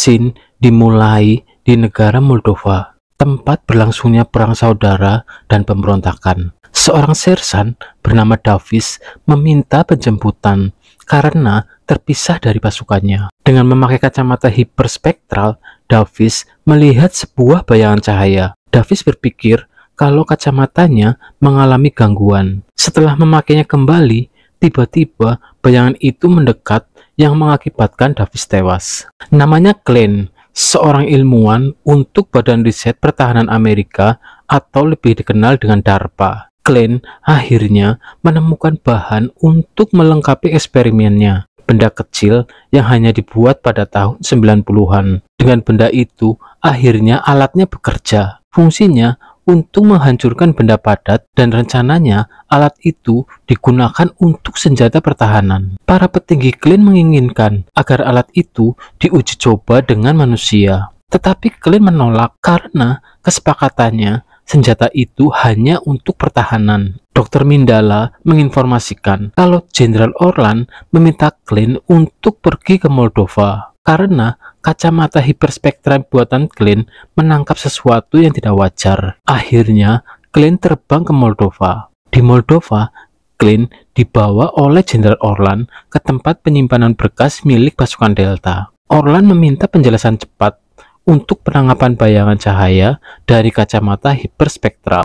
Scene dimulai di negara Moldova, tempat berlangsungnya perang saudara dan pemberontakan. Seorang sersan bernama Davis meminta penjemputan karena terpisah dari pasukannya. Dengan memakai kacamata hiperspektral, Davis melihat sebuah bayangan cahaya. Davis berpikir kalau kacamatanya mengalami gangguan. Setelah memakainya kembali, tiba-tiba bayangan itu mendekat yang mengakibatkan Davis tewas. Namanya Glenn, seorang ilmuwan untuk Badan Riset Pertahanan Amerika atau lebih dikenal dengan DARPA. Glenn akhirnya menemukan bahan untuk melengkapi eksperimennya. Benda kecil yang hanya dibuat pada tahun 90-an. Dengan benda itu, akhirnya alatnya bekerja. Fungsinya untuk menghancurkan benda padat dan rencananya alat itu digunakan untuk senjata pertahanan. Para petinggi Glenn menginginkan agar alat itu diuji coba dengan manusia. Tetapi Glenn menolak karena kesepakatannya senjata itu hanya untuk pertahanan. Dr. Mindala menginformasikan kalau Jenderal Orlan meminta Glenn untuk pergi ke Moldova karena kacamata hiperspektral buatan Glenn menangkap sesuatu yang tidak wajar. Akhirnya, Glenn terbang ke Moldova. Di Moldova, Glenn dibawa oleh Jenderal Orlan ke tempat penyimpanan berkas milik pasukan Delta. Orlan meminta penjelasan cepat untuk penangkapan bayangan cahaya dari kacamata hiperspektral.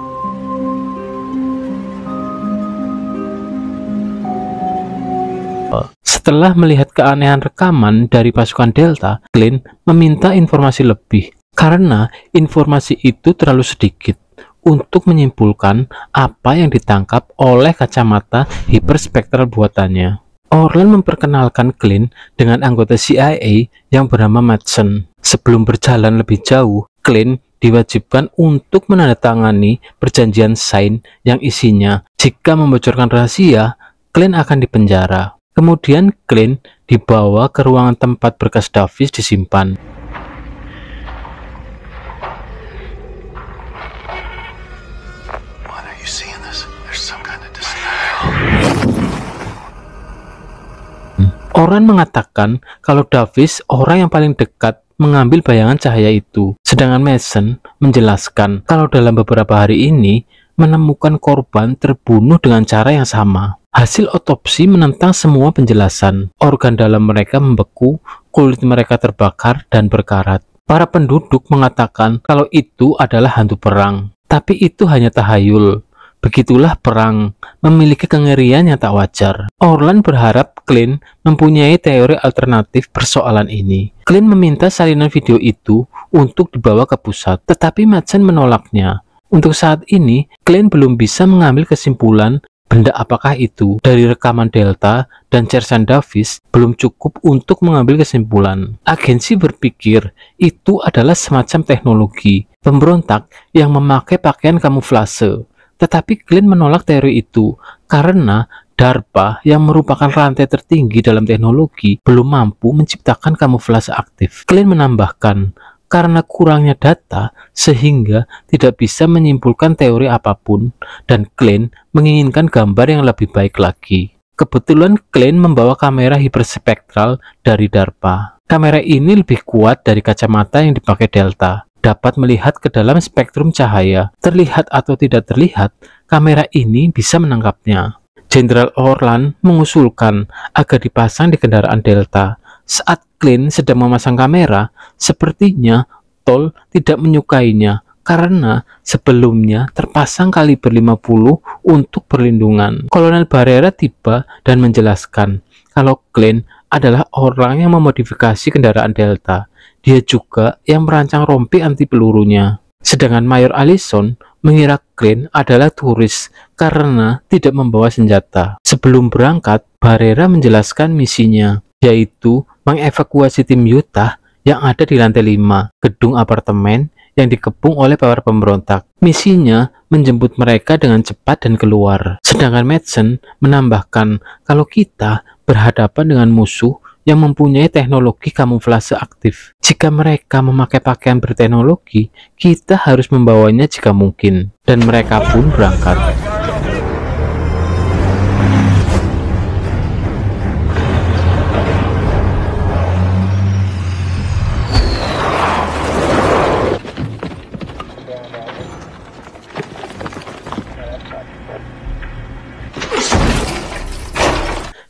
Setelah melihat keanehan rekaman dari pasukan Delta, Glenn meminta informasi lebih karena informasi itu terlalu sedikit untuk menyimpulkan apa yang ditangkap oleh kacamata hiperspektral buatannya. Orlan memperkenalkan Glenn dengan anggota CIA yang bernama Madsen. Sebelum berjalan lebih jauh, Glenn diwajibkan untuk menandatangani perjanjian Sign yang isinya jika membocorkan rahasia, Glenn akan dipenjara. Kemudian Glenn dibawa ke ruangan tempat berkas Davis disimpan. Orlan mengatakan kalau Davis orang yang paling dekat mengambil bayangan cahaya itu. Sedangkan Mason menjelaskan kalau dalam beberapa hari ini menemukan korban terbunuh dengan cara yang sama. Hasil otopsi menentang semua penjelasan. Organ dalam mereka membeku, kulit mereka terbakar dan berkarat. Para penduduk mengatakan kalau itu adalah hantu perang. Tapi itu hanya tahayul. Begitulah perang, memiliki kengerian yang tak wajar. Orlan berharap Glenn mempunyai teori alternatif persoalan ini. Glenn meminta salinan video itu untuk dibawa ke pusat, tetapi Madsen menolaknya. Untuk saat ini, Glenn belum bisa mengambil kesimpulan benda apakah itu. Dari rekaman Delta dan Sersan Davis belum cukup untuk mengambil kesimpulan. Agensi berpikir itu adalah semacam teknologi pemberontak yang memakai pakaian kamuflase. Tetapi Glenn menolak teori itu karena DARPA yang merupakan rantai tertinggi dalam teknologi belum mampu menciptakan kamuflase aktif. Glenn menambahkan, karena kurangnya data sehingga tidak bisa menyimpulkan teori apapun dan Glenn menginginkan gambar yang lebih baik lagi. Kebetulan Glenn membawa kamera hiperspektral dari DARPA. Kamera ini lebih kuat dari kacamata yang dipakai Delta. Dapat melihat ke dalam spektrum cahaya. Terlihat atau tidak terlihat, kamera ini bisa menangkapnya. Jenderal Orlan mengusulkan agar dipasang di kendaraan Delta. Saat Glenn sedang memasang kamera, sepertinya Tol tidak menyukainya karena sebelumnya terpasang kaliber 50 untuk perlindungan. Kolonel Barrera tiba dan menjelaskan kalau Glenn adalah orang yang memodifikasi kendaraan Delta. Dia juga yang merancang rompi anti pelurunya. Sedangkan Mayor Allison mengira Glenn adalah turis karena tidak membawa senjata. Sebelum berangkat, Barrera menjelaskan misinya, yaitu mengevakuasi tim Utah yang ada di lantai 5, gedung apartemen yang dikepung oleh para pemberontak. Misinya menjemput mereka dengan cepat dan keluar. Sedangkan Madsen menambahkan kalau kita berhadapan dengan musuh yang mempunyai teknologi kamuflase aktif. Jika mereka memakai pakaian berteknologi, kita harus membawanya jika mungkin. Dan mereka pun berangkat.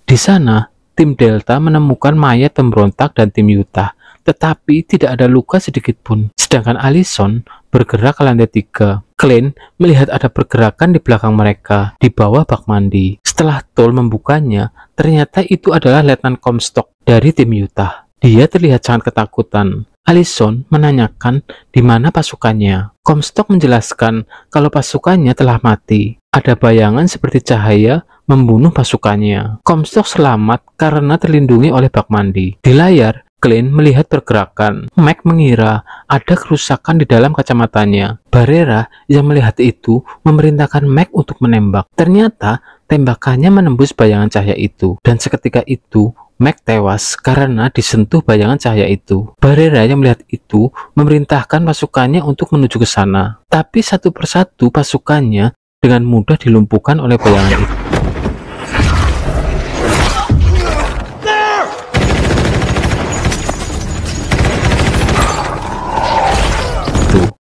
Di sana, tim Delta menemukan mayat pemberontak dan tim Utah, tetapi tidak ada luka sedikit pun. Sedangkan Allison bergerak ke lantai 3. Clint melihat ada pergerakan di belakang mereka, di bawah bak mandi. Setelah Toll membukanya, ternyata itu adalah Letnan Comstock dari tim Utah. Dia terlihat sangat ketakutan. Allison menanyakan di mana pasukannya. Comstock menjelaskan kalau pasukannya telah mati. Ada bayangan seperti cahaya membunuh pasukannya. Comstock selamat karena terlindungi oleh bak mandi. Di layar, Clint melihat pergerakan. Mac mengira ada kerusakan di dalam kacamatanya. Barrera yang melihat itu memerintahkan Mac untuk menembak. Ternyata tembakannya menembus bayangan cahaya itu. Dan seketika itu, Mac tewas karena disentuh bayangan cahaya itu. Barrera yang melihat itu memerintahkan pasukannya untuk menuju ke sana. Tapi satu persatu pasukannya dengan mudah dilumpuhkan oleh bayangan itu.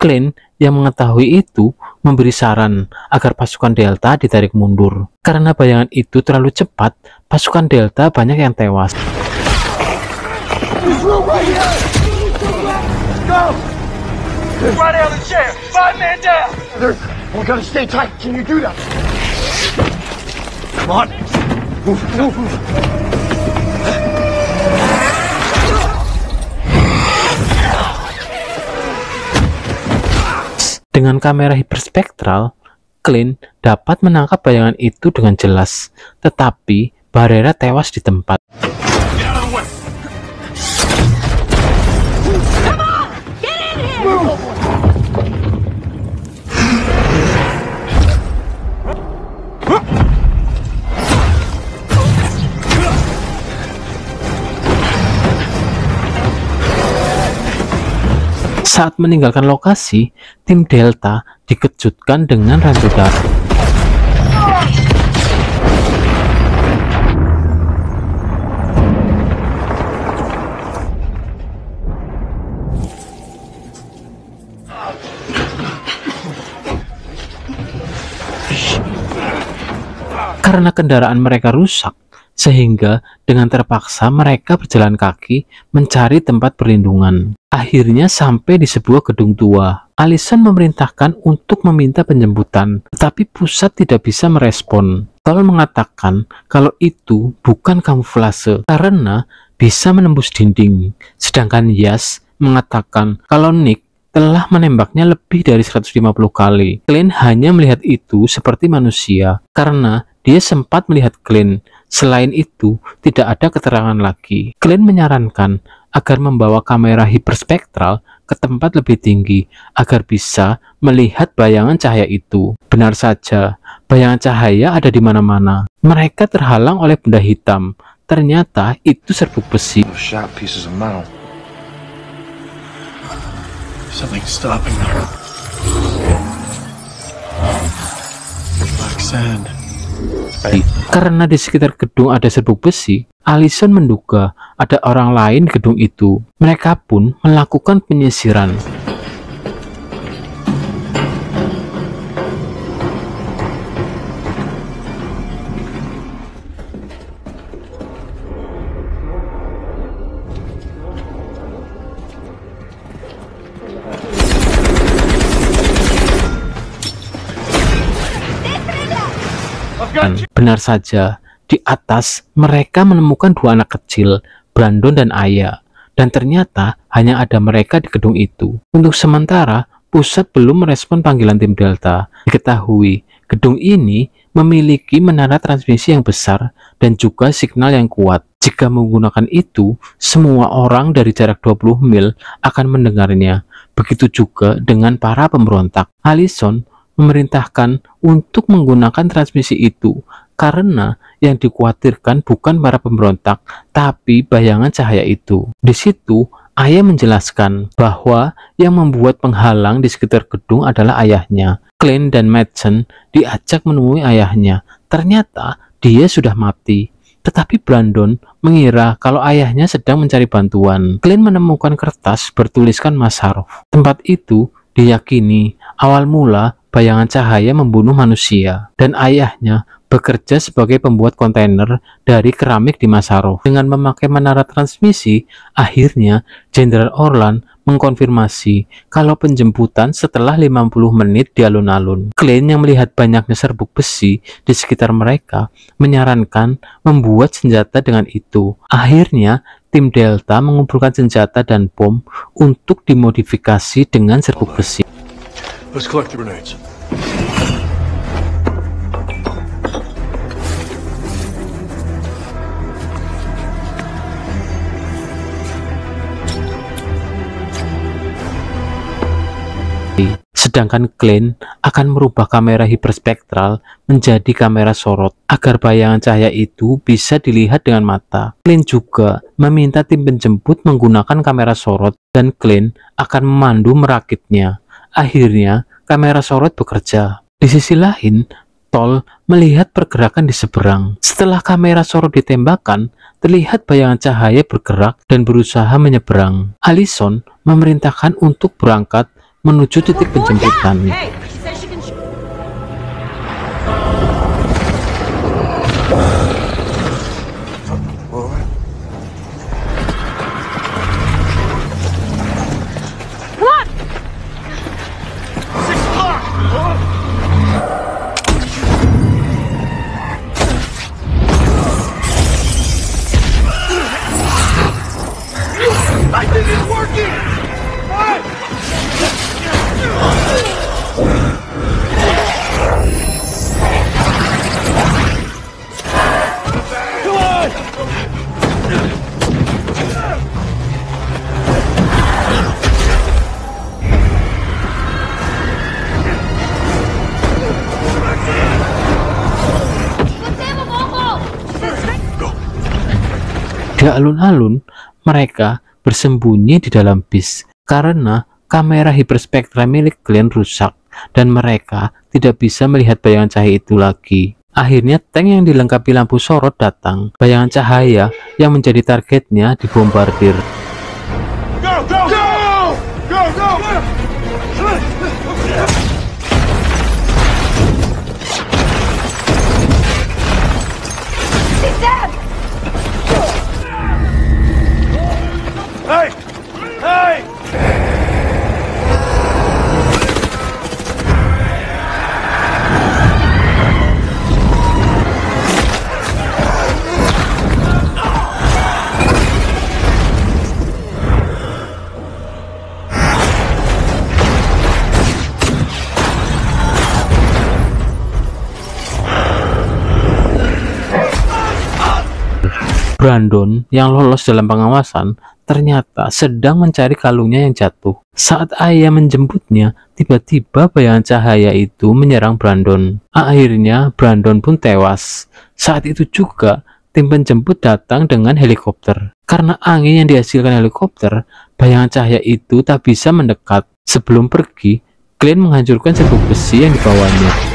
Clint yang mengetahui itu memberi saran agar pasukan Delta ditarik mundur. Karena bayangan itu terlalu cepat, pasukan Delta banyak yang tewas. Dengan kamera hiperspektral, Clint dapat menangkap bayangan itu dengan jelas, tetapi Barrera tewas di tempat. Saat meninggalkan lokasi, tim Delta dikejutkan dengan rantu darah. Karena kendaraan mereka rusak, sehingga dengan terpaksa mereka berjalan kaki mencari tempat perlindungan. Akhirnya sampai di sebuah gedung tua. Allison memerintahkan untuk meminta penjemputan, tetapi pusat tidak bisa merespon. Toll mengatakan kalau itu bukan kamuflase karena bisa menembus dinding. Sedangkan Yas mengatakan kalau Nick telah menembaknya lebih dari 150 kali. Clint hanya melihat itu seperti manusia karena dia sempat melihat Clint. Selain itu, tidak ada keterangan lagi. Clint menyarankan agar membawa kamera hiperspektral ke tempat lebih tinggi agar bisa melihat bayangan cahaya itu. Benar saja, bayangan cahaya ada di mana-mana. Mereka terhalang oleh benda hitam. Ternyata itu serbuk besi. Karena di sekitar gedung ada serbuk besi, Allison menduga ada orang lain di gedung itu. Mereka pun melakukan penyisiran. Benar saja, di atas mereka menemukan dua anak kecil, Brandon dan Aya, dan ternyata hanya ada mereka di gedung itu. Untuk sementara, pusat belum merespon panggilan tim Delta. Diketahui, gedung ini memiliki menara transmisi yang besar dan juga signal yang kuat. Jika menggunakan itu, semua orang dari jarak 20 mil akan mendengarnya. Begitu juga dengan para pemberontak. Allison memerintahkan untuk menggunakan transmisi itu karena yang dikhawatirkan bukan para pemberontak, tapi bayangan cahaya itu. Di situ, Aya menjelaskan bahwa yang membuat penghalang di sekitar gedung adalah ayahnya. Clint dan Madsen diajak menemui ayahnya. Ternyata dia sudah mati. Tetapi Brandon mengira kalau ayahnya sedang mencari bantuan. Clint menemukan kertas bertuliskan Mazharov. Tempat itu diyakini Awal mula, bayangan cahaya membunuh manusia, dan ayahnya bekerja sebagai pembuat kontainer dari keramik di Masarov. Dengan memakai menara transmisi, akhirnya Jenderal Orlan mengkonfirmasi kalau penjemputan setelah 50 menit di alun-alun. Klein yang melihat banyaknya serbuk besi di sekitar mereka menyarankan membuat senjata dengan itu. Akhirnya, tim Delta mengumpulkan senjata dan bom untuk dimodifikasi dengan serbuk besi. Let's collect the grenades. Sedangkan Klein akan merubah kamera hiperspektral menjadi kamera sorot agar bayangan cahaya itu bisa dilihat dengan mata. Klein juga meminta tim penjemput menggunakan kamera sorot dan Klein akan memandu merakitnya. Akhirnya, kamera sorot bekerja. Di sisi lain, Tol melihat pergerakan di seberang. Setelah kamera sorot ditembakkan, terlihat bayangan cahaya bergerak dan berusaha menyeberang. Allison memerintahkan untuk berangkat menuju titik penjemputan. I think it's working! Di alun-alun, mereka bersembunyi di dalam bis karena kamera hiperspektra milik Glenn rusak dan mereka tidak bisa melihat bayangan cahaya itu lagi. Akhirnya tank yang dilengkapi lampu sorot datang. Bayangan cahaya yang menjadi targetnya dibombardir. Go, go, go! Go, go! Hey! Hey! Brandon yang lolos dalam pengawasan ternyata sedang mencari kalungnya yang jatuh. Saat ayah menjemputnya, tiba-tiba bayangan cahaya itu menyerang Brandon. Akhirnya Brandon pun tewas. Saat itu juga tim penjemput datang dengan helikopter. Karena angin yang dihasilkan helikopter, bayangan cahaya itu tak bisa mendekat. Sebelum pergi, Glenn menghancurkan serbuk besi yang dibawanya.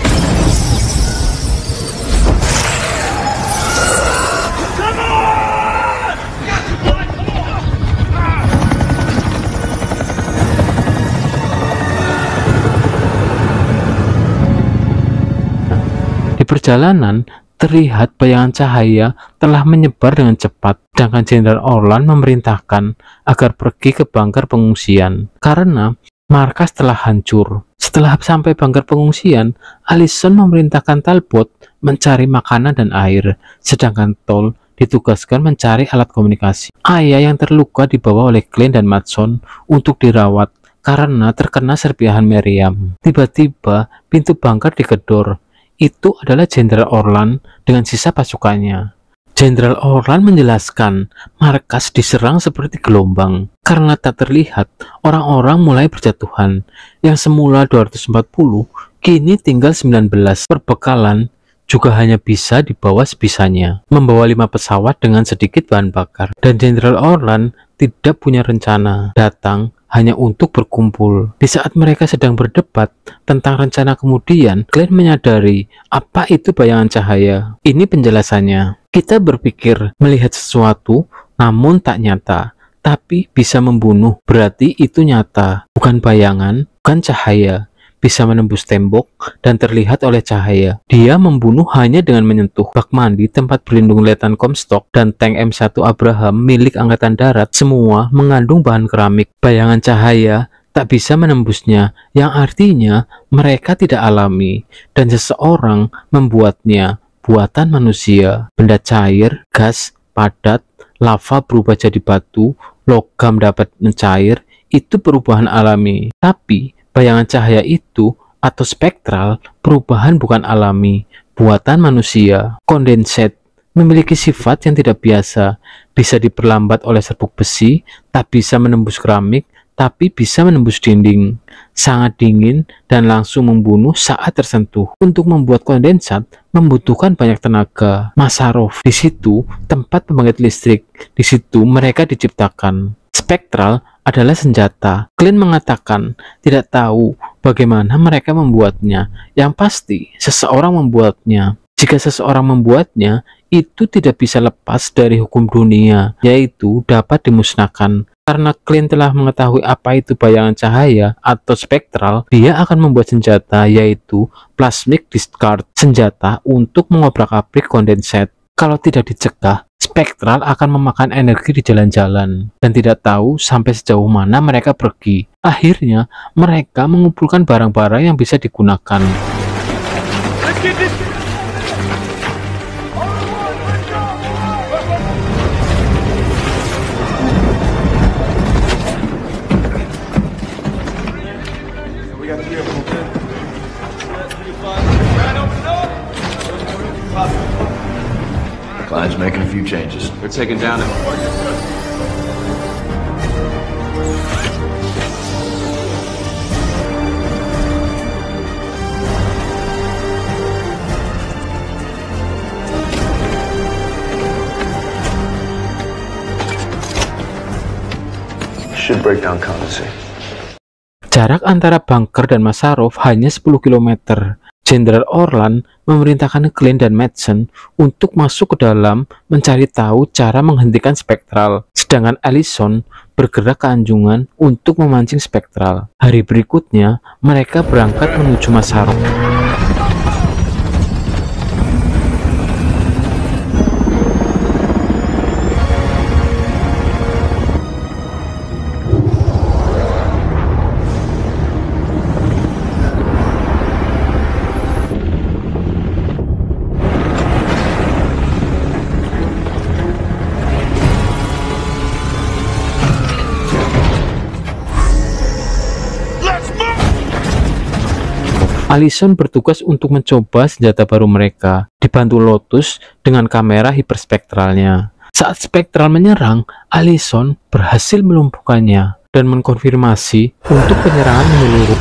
Perjalanan terlihat bayangan cahaya telah menyebar dengan cepat, sedangkan Jenderal Orlan memerintahkan agar pergi ke bunker pengungsian karena markas telah hancur. Setelah sampai bunker pengungsian, Allison memerintahkan Talbot mencari makanan dan air, sedangkan Tol ditugaskan mencari alat komunikasi. Ayah yang terluka dibawa oleh Glenn dan Matson untuk dirawat karena terkena serpihan meriam. Tiba-tiba pintu bunker digedor. Itu adalah Jenderal Orlan dengan sisa pasukannya. Jenderal Orlan menjelaskan markas diserang seperti gelombang. Karena tak terlihat, orang-orang mulai berjatuhan. Yang semula 240, kini tinggal 19. Perbekalan juga hanya bisa dibawa sebisanya. Membawa 5 pesawat dengan sedikit bahan bakar. Dan Jenderal Orlan tidak punya rencana datang hanya untuk berkumpul. Di saat mereka sedang berdebat tentang rencana kemudian, Glenn menyadari apa itu bayangan cahaya. Ini penjelasannya. Kita berpikir melihat sesuatu namun tak nyata, tapi bisa membunuh. Berarti itu nyata, bukan bayangan, bukan cahaya. bisa menembus tembok dan terlihat oleh cahaya. Dia membunuh hanya dengan menyentuh bak mandi, tempat berlindung Letnan Comstock, dan tank M1 Abraham milik Angkatan Darat. Semua mengandung bahan keramik. Bayangan cahaya tak bisa menembusnya, yang artinya mereka tidak alami, dan seseorang membuatnya. Buatan manusia, benda cair, gas, padat, lava berubah jadi batu, logam dapat mencair, itu perubahan alami. Tapi bayangan cahaya itu atau spektral, perubahan bukan alami, buatan manusia. Kondensat memiliki sifat yang tidak biasa, bisa diperlambat oleh serbuk besi, tak bisa menembus keramik, tapi bisa menembus dinding, sangat dingin dan langsung membunuh saat tersentuh. Untuk membuat kondensat membutuhkan banyak tenaga. Masarov, di situ tempat pembangkit listrik, di situ mereka diciptakan. Spektral adalah senjata. Klein mengatakan tidak tahu bagaimana mereka membuatnya. Yang pasti seseorang membuatnya. Jika seseorang membuatnya, itu tidak bisa lepas dari hukum dunia, yaitu dapat dimusnahkan. Karena Klein telah mengetahui apa itu bayangan cahaya atau spektral, dia akan membuat senjata, yaitu plasmic discard, senjata untuk mengobrak-abrik kondensat. Kalau tidak dicegah, spektral akan memakan energi di jalan-jalan dan tidak tahu sampai sejauh mana mereka pergi. Akhirnya, mereka mengumpulkan barang-barang yang bisa digunakan. Klein's making a few changes. They're taking down it. Should break down condensate. Jarak antara bunker dan Masarov hanya 10 km. Jenderal Orlan memerintahkan Klein dan Madsen untuk masuk ke dalam mencari tahu cara menghentikan spektral, sedangkan Allison bergerak ke anjungan untuk memancing spektral. Hari berikutnya, mereka berangkat menuju Masarov. Allison bertugas untuk mencoba senjata baru mereka, dibantu Lotus dengan kamera hiperspektralnya. Saat spektral menyerang, Allison berhasil melumpuhkannya dan mengkonfirmasi untuk penyerangan menyeluruh.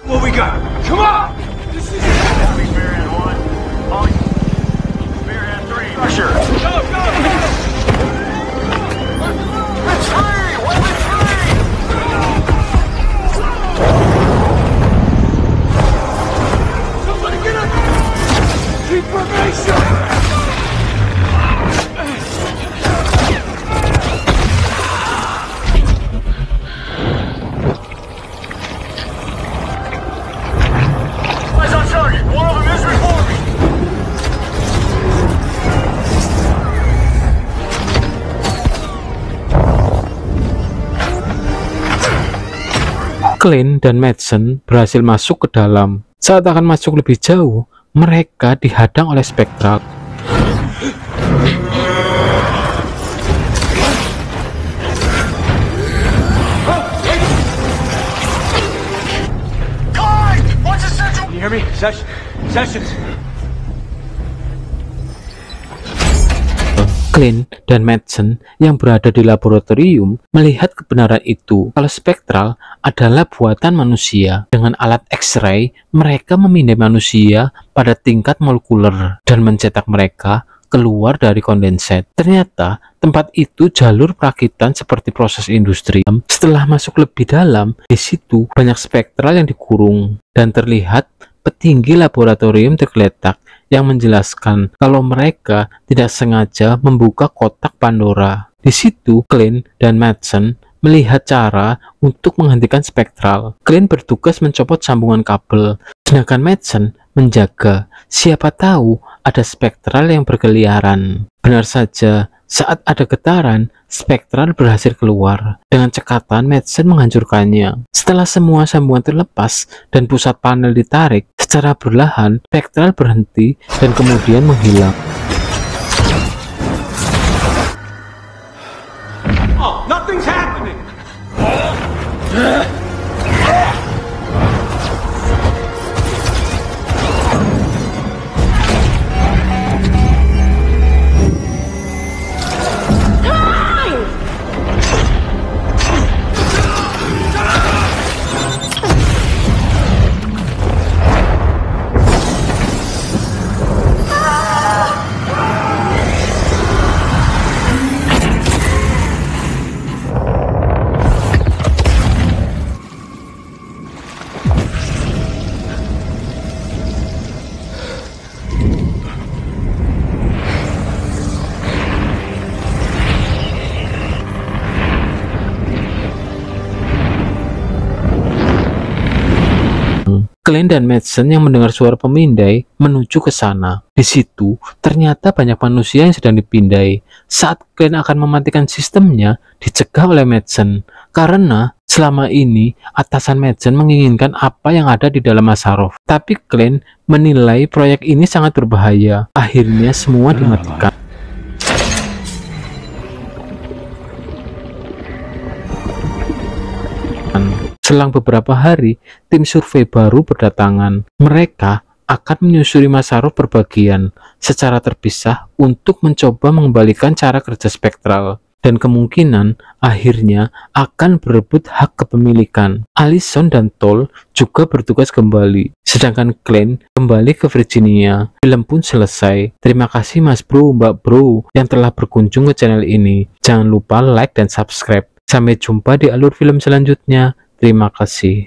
What we got? Come on! This is Spearhead 1. Molly. Spearhead 3. Rusher. Go, go! Retreat! What retreat? Somebody get up! Keep formation! Eyes on target. One of them is reforming. Klein dan Madsen berhasil masuk ke dalam. Saat akan masuk lebih jauh, mereka dihadang oleh spektral. Clyde! What's the central? Can you hear me? Sessions. Klein dan Madsen yang berada di laboratorium melihat kebenaran itu kalau spektral adalah buatan manusia. Dengan alat X-ray, mereka memindai manusia pada tingkat molekuler dan mencetak mereka keluar dari kondensat. Ternyata tempat itu jalur perakitan seperti proses industri. Setelah masuk lebih dalam, di situ banyak spektral yang dikurung dan terlihat petinggi laboratorium tergeletak yang menjelaskan kalau mereka tidak sengaja membuka kotak Pandora. Di situ, Clint dan Madsen melihat cara untuk menghentikan Spectral. Clint bertugas mencopot sambungan kabel, sedangkan Madsen menjaga. Siapa tahu ada Spectral yang berkeliaran. Benar saja, saat ada getaran, Spectral berhasil keluar. Dengan cekatan, Madsen menghancurkannya. Setelah semua sambungan terlepas dan pusat panel ditarik, secara perlahan, Spectral berhenti dan kemudian menghilang. Oh, nothing's happening! Clint dan Madsen yang mendengar suara pemindai menuju ke sana. Di situ, ternyata banyak manusia yang sedang dipindai. Saat Clint akan mematikan sistemnya, dicegah oleh Madsen. Karena selama ini, atasan Madsen menginginkan apa yang ada di dalam Mazarov. Tapi Clint menilai proyek ini sangat berbahaya. Akhirnya semua dimatikan. Selang beberapa hari, tim survei baru berdatangan. Mereka akan menyusuri Mazarov berbagian secara terpisah untuk mencoba mengembalikan cara kerja Spectral dan kemungkinan akhirnya akan berebut hak kepemilikan. Allison dan Toll juga bertugas kembali, sedangkan Clint kembali ke Virginia. Film pun selesai. Terima kasih Mas Bro, Mbak Bro yang telah berkunjung ke channel ini. Jangan lupa like dan subscribe. Sampai jumpa di alur film selanjutnya. Terima kasih.